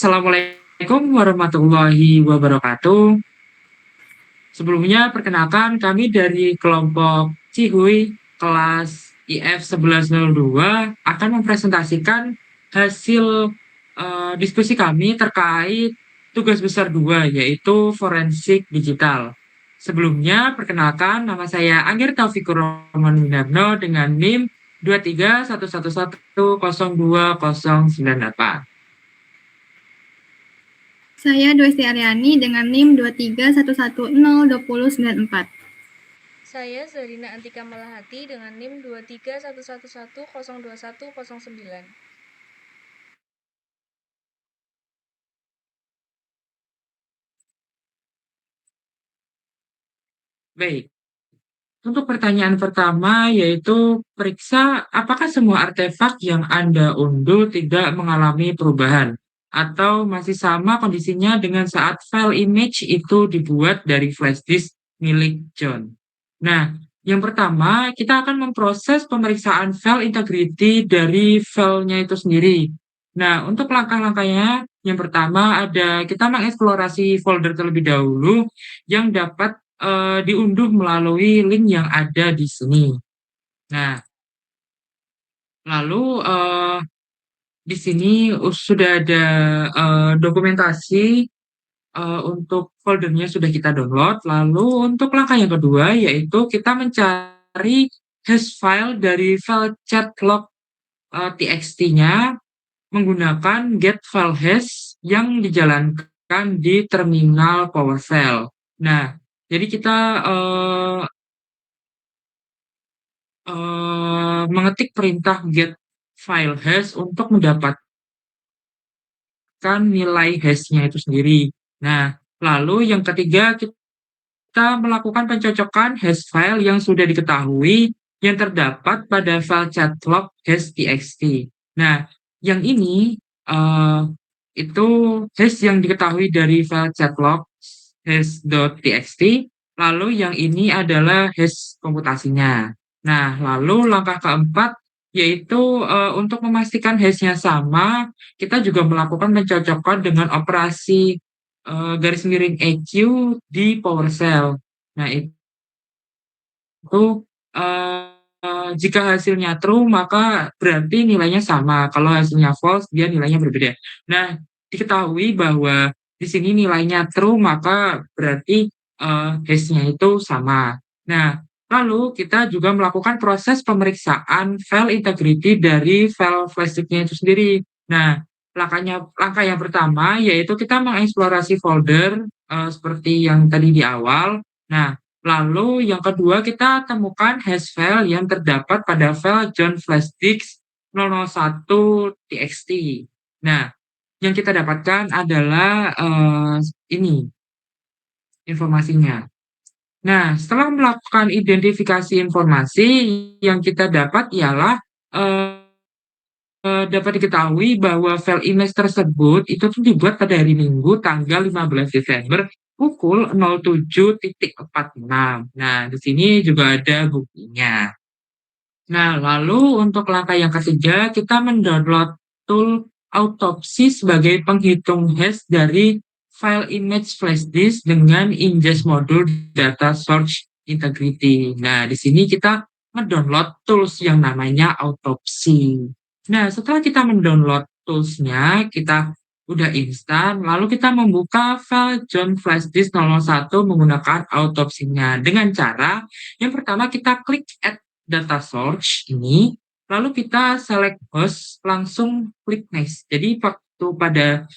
Assalamualaikum warahmatullahi wabarakatuh. Sebelumnya perkenalkan kami dari kelompok Cihuy kelas IF 1102 akan mempresentasikan hasil diskusi kami terkait tugas besar 2 yaitu forensik digital. Sebelumnya perkenalkan nama saya Anggir Taufikur Rahman Winarno dengan NIM 23111020098. Saya Dwesti Aryani dengan NIM 231102094. Saya Zarina Antika Malahati dengan NIM 2311102102109. Baik, untuk pertanyaan pertama yaitu periksa apakah semua artefak yang Anda unduh tidak mengalami perubahan atau masih sama kondisinya dengan saat file image itu dibuat dari flash disk milik John. Nah, yang pertama kita akan memproses pemeriksaan file integrity dari filenya itu sendiri. Nah, untuk langkah-langkahnya yang pertama ada kita mengeksplorasi folder terlebih dahulu yang dapat diunduh melalui link yang ada di sini. Nah, lalu di sini sudah ada dokumentasi untuk foldernya sudah kita download. Lalu untuk langkah yang kedua yaitu kita mencari hash file dari file chat log txt-nya menggunakan get file hash yang dijalankan di terminal PowerShell. Nah, jadi kita mengetik perintah get file hash untuk mendapatkan nilai hash-nya itu sendiri. Nah, lalu yang ketiga kita melakukan pencocokan hash file yang sudah diketahui yang terdapat pada file chatlog hash txt. Nah, yang ini itu hash yang diketahui dari file chatlog hash.txt, lalu yang ini adalah hash komputasinya. Nah, lalu langkah keempat yaitu untuk memastikan hash-nya sama, kita juga melakukan pencocokan dengan operasi garis miring EQ di PowerShell. Nah, itu jika hasilnya true, maka berarti nilainya sama. Kalau hasilnya false, dia nilainya berbeda. Nah, diketahui bahwa di sini nilainya true, maka berarti hash-nya itu sama. Nah, lalu kita juga melakukan proses pemeriksaan file integrity dari file flash disk-nya itu sendiri. Nah, langkah yang pertama yaitu kita mengeksplorasi folder seperti yang tadi di awal. Nah, lalu yang kedua kita temukan hash file yang terdapat pada file John flash disk 001 txt. Nah, yang kita dapatkan adalah ini informasinya. Nah, setelah melakukan identifikasi informasi yang kita dapat ialah dapat diketahui bahwa file image tersebut itu tuh dibuat pada hari Minggu tanggal 15 Desember pukul 07.46. Nah, di sini juga ada buktinya. Nah, lalu untuk langkah yang ketiga, kita mendownload tool Autopsy sebagai penghitung hash dari file image flash disk dengan ingest modul data source integrity. Nah, di sini kita mendownload tools yang namanya Autopsy. Nah, setelah kita mendownload tools-nya, kita udah instan, lalu kita membuka file John flash disk 001 menggunakan Autopsy-nya dengan cara yang pertama kita klik add data source ini, lalu kita select host, langsung klik next. Jadi waktu pada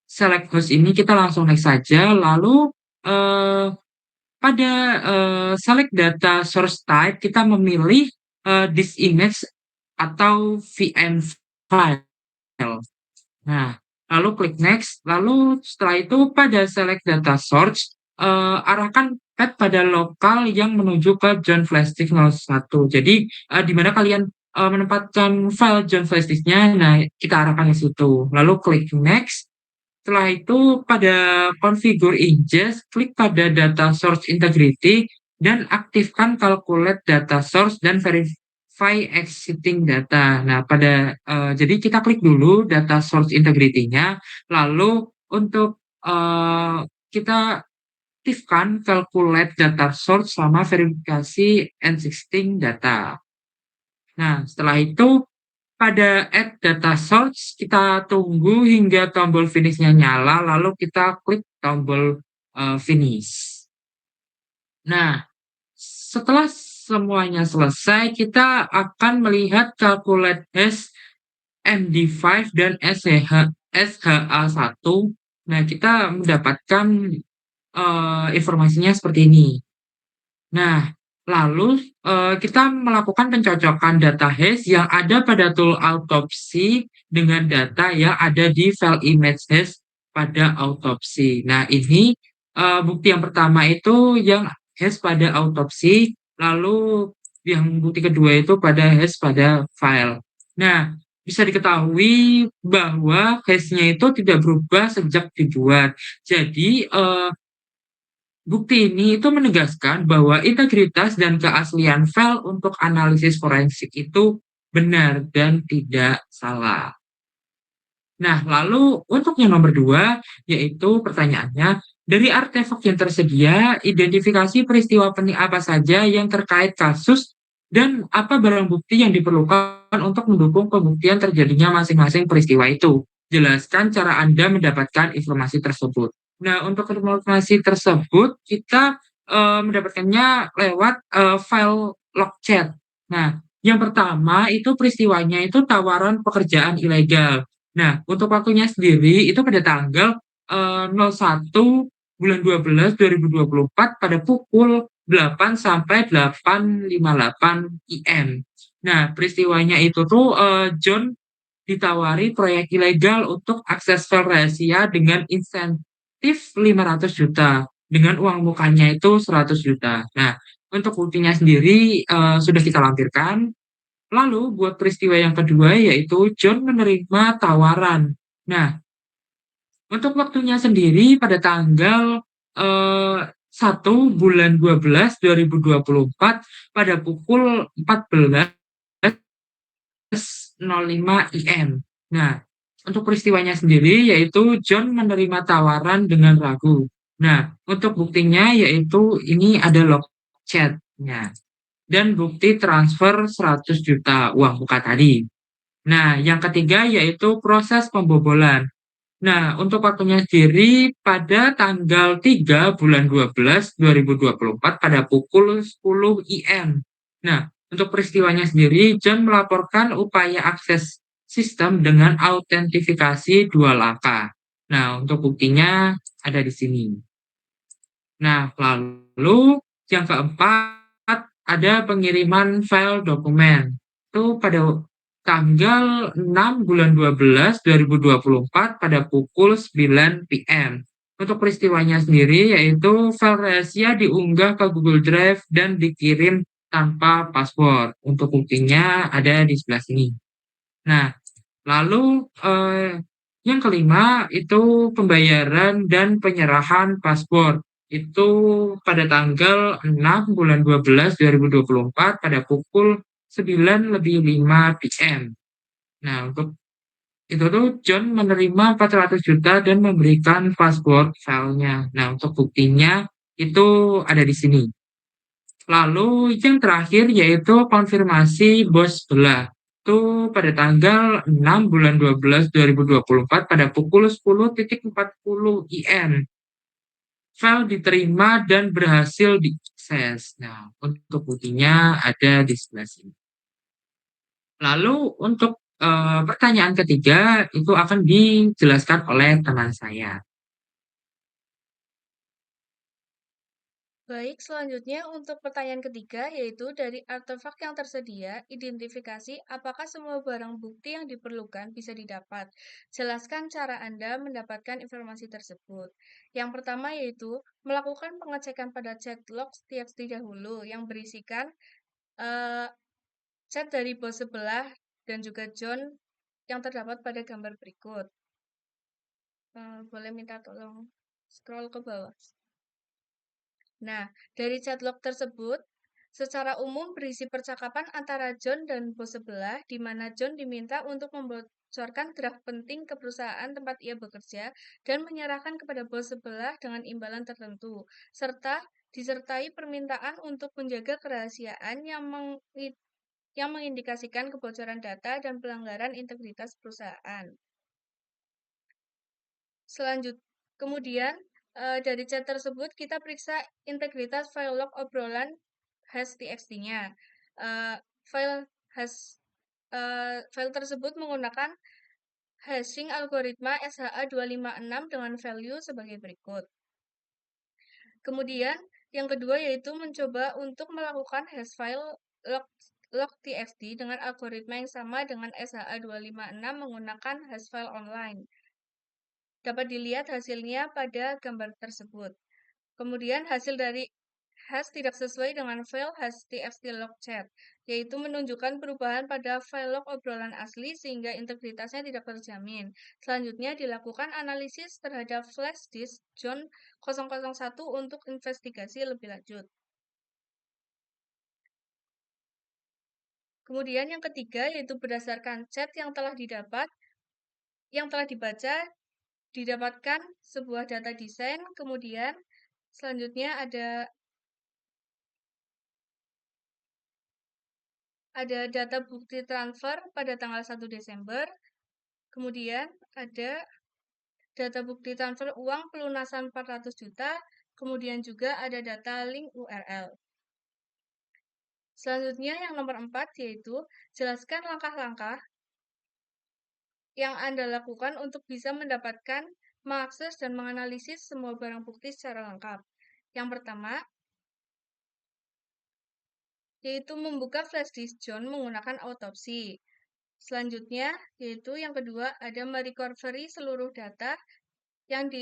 select host ini kita langsung next saja, lalu pada select data source type kita memilih this image atau VM file. Nah, lalu klik next, lalu setelah itu pada select data source arahkan pad pada lokal yang menuju ke John flash disk 01. Jadi di mana kalian menempatkan file John flash disk-nya, nah kita arahkan ke situ. Lalu klik next. Setelah itu pada configure ingest, klik pada data source integrity dan aktifkan calculate data source dan verify existing data. Nah, jadi kita klik dulu data source integrity-nya, lalu untuk kita aktifkan calculate data source sama verifikasi existing data. Nah, setelah itu pada add data source kita tunggu hingga tombol finish-nya nyala, lalu kita klik tombol finish. Nah, setelah semuanya selesai, kita akan melihat calculate hash MD5 dan SHA1. Nah, kita mendapatkan informasinya seperti ini. Nah, lalu kita melakukan pencocokan data hash yang ada pada tool autopsi dengan data yang ada di file image hash pada autopsi. Nah, ini bukti yang pertama itu yang hash pada autopsi, lalu yang bukti kedua itu pada hash pada file. Nah, bisa diketahui bahwa hash-nya itu tidak berubah sejak dibuat. Jadi, bukti ini itu menegaskan bahwa integritas dan keaslian file untuk analisis forensik itu benar dan tidak salah. Nah, lalu untuk yang nomor 2, yaitu pertanyaannya, dari artefak yang tersedia, identifikasi peristiwa penting apa saja yang terkait kasus dan apa barang bukti yang diperlukan untuk mendukung pembuktian terjadinya masing-masing peristiwa itu. Jelaskan cara Anda mendapatkan informasi tersebut. Nah, untuk informasi tersebut, kita mendapatkannya lewat file log chat. Nah, yang pertama itu peristiwanya itu tawaran pekerjaan ilegal. Nah, untuk waktunya sendiri itu pada tanggal 01 bulan 12 2024 pada pukul 8 sampai 8.58 IM. Nah, peristiwanya itu tuh John ditawari proyek ilegal untuk akses file rahasia dengan insentif 500 juta. Dengan uang mukanya itu 100 juta. Nah, untuk buktinya sendiri sudah kita lampirkan. Lalu buat peristiwa yang kedua yaitu John menerima tawaran. Nah, untuk waktunya sendiri pada tanggal 1 bulan 12 2024 pada pukul 14.05 IM. Nah, untuk peristiwanya sendiri yaitu John menerima tawaran dengan ragu. Nah, untuk buktinya yaitu ini ada log chat-nya dan bukti transfer 100 juta uang muka tadi. Nah, yang ketiga yaitu proses pembobolan. Nah, untuk waktunya sendiri pada tanggal 3 bulan 12 2024 pada pukul 10 IM. Nah, untuk peristiwanya sendiri, John melaporkan upaya akses sistem dengan autentifikasi 2 langkah. Nah, untuk buktinya ada di sini. Nah, lalu yang keempat ada pengiriman file dokumen. Itu pada tanggal 6 bulan 12 2024 pada pukul 9 PM. Untuk peristiwanya sendiri yaitu file rahasia diunggah ke Google Drive dan dikirim tanpa password. Untuk buktinya ada di sebelah sini. Nah, lalu yang kelima itu pembayaran dan penyerahan paspor. Itu pada tanggal 6 bulan 12 2024 pada pukul 9:05 PM. Nah, untuk itu tuh John menerima 400 juta dan memberikan paspor filenya. Nah, untuk buktinya itu ada di sini. Lalu yang terakhir yaitu konfirmasi bos sebelah. Itu pada tanggal 6 bulan 12 2024 pada pukul 10.40 IM. File diterima dan berhasil diakses. Nah, untuk buktinya ada di sebelah sini. Lalu untuk pertanyaan ketiga itu akan dijelaskan oleh teman saya. Baik, selanjutnya untuk pertanyaan ketiga yaitu dari artefak yang tersedia, identifikasi apakah semua barang bukti yang diperlukan bisa didapat. Jelaskan cara Anda mendapatkan informasi tersebut. Yang pertama yaitu melakukan pengecekan pada chat log TXT dahulu yang berisikan chat dari bos sebelah dan juga John yang terdapat pada gambar berikut. Boleh minta tolong scroll ke bawah. Nah, dari chat log tersebut, Secara umum berisi percakapan antara John dan bos sebelah, di mana John diminta untuk membocorkan draft penting ke perusahaan tempat ia bekerja dan menyerahkan kepada bos sebelah dengan imbalan tertentu, serta disertai permintaan untuk menjaga kerahasiaan yang mengindikasikan kebocoran data dan pelanggaran integritas perusahaan. Kemudian dari chat tersebut kita periksa integritas file log obrolan hash.txt-nya. File tersebut menggunakan hashing algoritma SHA-256 dengan value sebagai berikut. Kemudian yang kedua yaitu mencoba untuk melakukan hash file log.txt dengan algoritma yang sama dengan SHA-256 menggunakan hash file online. Dapat dilihat hasilnya pada gambar tersebut. Kemudian hasil dari hash tidak sesuai dengan file hash.txt log chat, yaitu menunjukkan perubahan pada file log obrolan asli sehingga integritasnya tidak terjamin. Selanjutnya dilakukan analisis terhadap flash disk John 001 untuk investigasi lebih lanjut. Kemudian yang ketiga yaitu berdasarkan chat yang telah dibaca, didapatkan sebuah data desain, kemudian selanjutnya ada data bukti transfer pada tanggal 1 Desember, kemudian ada data bukti transfer uang pelunasan 400 juta, kemudian juga ada data link URL. Selanjutnya yang nomor 4 yaitu jelaskan langkah-langkah yang Anda lakukan untuk bisa mendapatkan, mengakses, dan menganalisis semua barang bukti secara lengkap. Yang pertama, yaitu membuka flash disk John menggunakan autopsi. Selanjutnya, yaitu yang kedua, ada merecovery seluruh data yang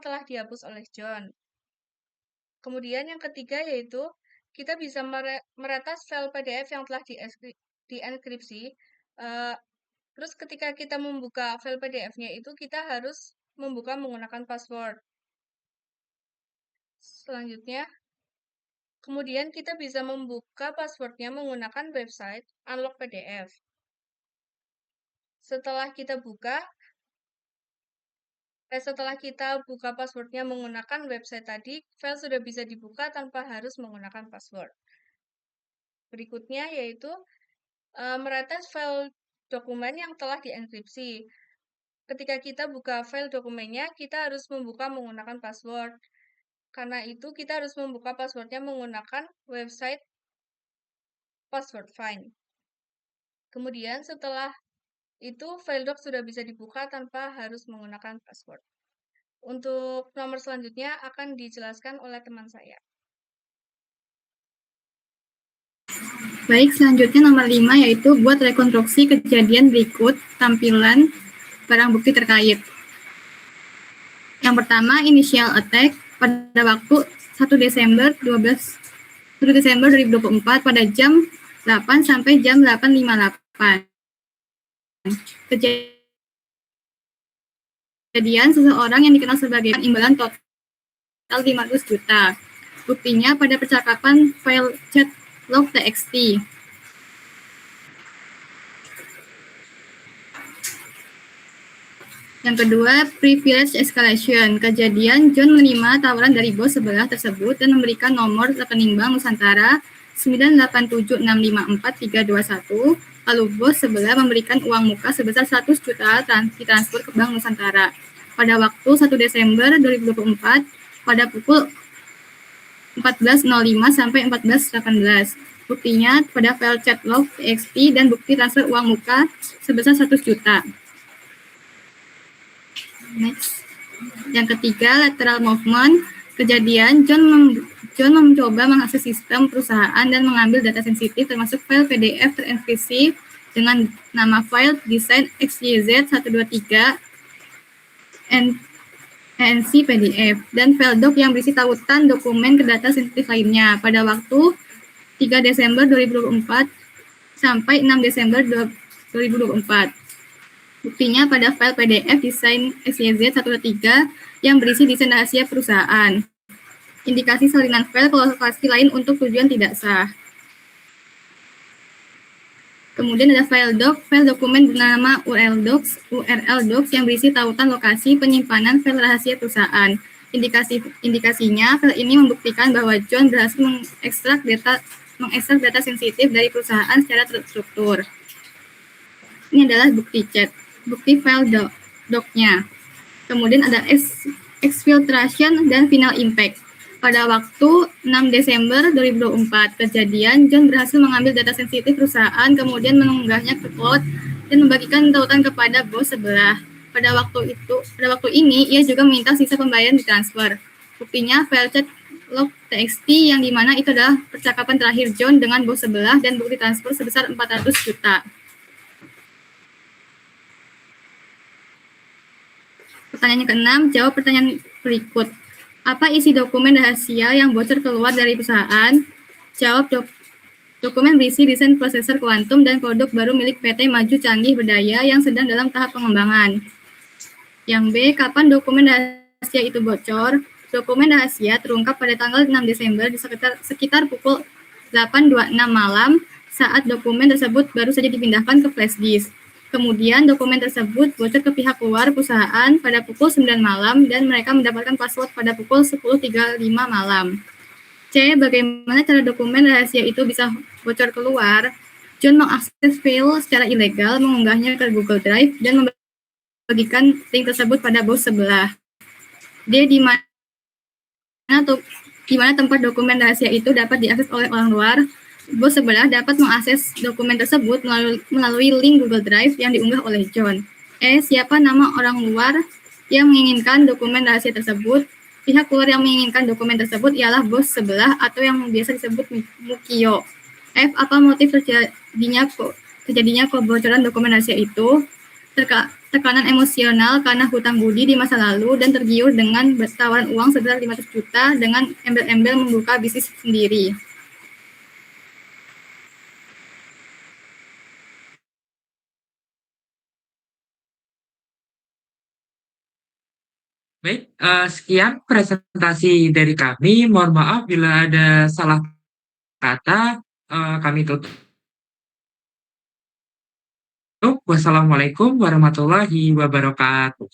telah dihapus oleh John. Kemudian yang ketiga, yaitu kita bisa meretas file PDF yang telah dienkripsi. Terus ketika kita membuka file PDF-nya itu, kita harus membuka menggunakan password. Selanjutnya, kemudian kita bisa membuka passwordnya menggunakan website Unlock PDF. Setelah kita buka passwordnya menggunakan website tadi, file sudah bisa dibuka tanpa harus menggunakan password. Berikutnya yaitu meretas file dokumen yang telah dienkripsi. Ketika kita buka file dokumennya, kita harus membuka menggunakan password. Karena itu, kita harus membuka passwordnya menggunakan website password find. Kemudian setelah itu, file doc sudah bisa dibuka tanpa harus menggunakan password. Untuk nomor selanjutnya akan dijelaskan oleh teman saya. Baik, selanjutnya nomor 5 yaitu buat rekonstruksi kejadian berikut tampilan barang bukti terkait. Yang pertama, initial attack pada waktu 1 Desember 2024 pada jam 8 sampai jam 8.58. Kejadian seseorang yang dikenal sebagai imbalan total 500 juta. Buktinya pada percakapan file chat log.txt. Yang kedua, privilege escalation. Kejadian John menerima tawaran dari bos sebelah tersebut dan memberikan nomor rekening bank Nusantara 987654321. Lalu bos sebelah memberikan uang muka sebesar 100 juta ditransfer ke Bank Nusantara. Pada waktu 1 Desember 2024 pada pukul 14.05 sampai 14.18. Buktinya pada file chat log.txt dan bukti transfer uang muka sebesar 100 juta. Next. Yang ketiga, lateral movement. Kejadian John mencoba mengakses sistem perusahaan dan mengambil data sensitif termasuk file PDF terenkripsi dengan nama file desain XYZ123 ANC PDF dan file doc yang berisi tautan dokumen ke data sensitif lainnya pada waktu 3 Desember 2024 sampai 6 Desember 2024. Buktinya pada file PDF desain XYZ123 yang berisi desain rahasia perusahaan. Indikasi salinan file ke lokasi lain untuk tujuan tidak sah. Kemudian ada file dokumen bernama URL docs yang berisi tautan lokasi penyimpanan file rahasia perusahaan. Indikasinya, file ini membuktikan bahwa John berhasil mengekstrak data sensitif dari perusahaan secara terstruktur. Ini adalah bukti chat, bukti file doc-nya. Kemudian ada exfiltration dan final impact. Pada waktu 6 Desember 2024, kejadian John berhasil mengambil data sensitif perusahaan, kemudian mengunggahnya ke cloud dan membagikan tautan kepada bos sebelah. Pada waktu ini, ia juga meminta sisa pembayaran ditransfer. Buktinya file chat log txt yang dimana itu adalah percakapan terakhir John dengan bos sebelah dan bukti transfer sebesar 400 juta. Pertanyaan ke-6, jawab pertanyaan berikut. Apa isi dokumen rahasia yang bocor keluar dari perusahaan? Jawab, dokumen berisi desain prosesor kuantum dan produk baru milik PT Maju Canggih Berdaya yang sedang dalam tahap pengembangan. Yang B, kapan dokumen rahasia itu bocor? Dokumen rahasia terungkap pada tanggal 6 Desember di sekitar pukul 8.26 malam saat dokumen tersebut baru saja dipindahkan ke flash disk. Kemudian dokumen tersebut bocor ke pihak luar perusahaan pada pukul 9 malam dan mereka mendapatkan password pada pukul 10.35 malam. C. Bagaimana cara dokumen rahasia itu bisa bocor keluar? John mengakses file secara ilegal, mengunggahnya ke Google Drive, dan membagikan link tersebut pada bos sebelah. D. Di mana tempat dokumen rahasia itu dapat diakses oleh orang luar? Bos sebelah dapat mengakses dokumen tersebut melalui link Google Drive yang diunggah oleh John. Siapa nama orang luar yang menginginkan dokumen rahasia tersebut? Pihak luar yang menginginkan dokumen tersebut ialah bos sebelah atau yang biasa disebut Mukio. Apa motif terjadinya kebocoran dokumen rahasia itu? Tekanan emosional karena hutang budi di masa lalu dan tergiur dengan tawaran uang sebesar 500 juta dengan embel-embel membuka bisnis sendiri. Baik, sekian presentasi dari kami. Mohon maaf bila ada salah kata. Kami tutup. Wassalamualaikum warahmatullahi wabarakatuh.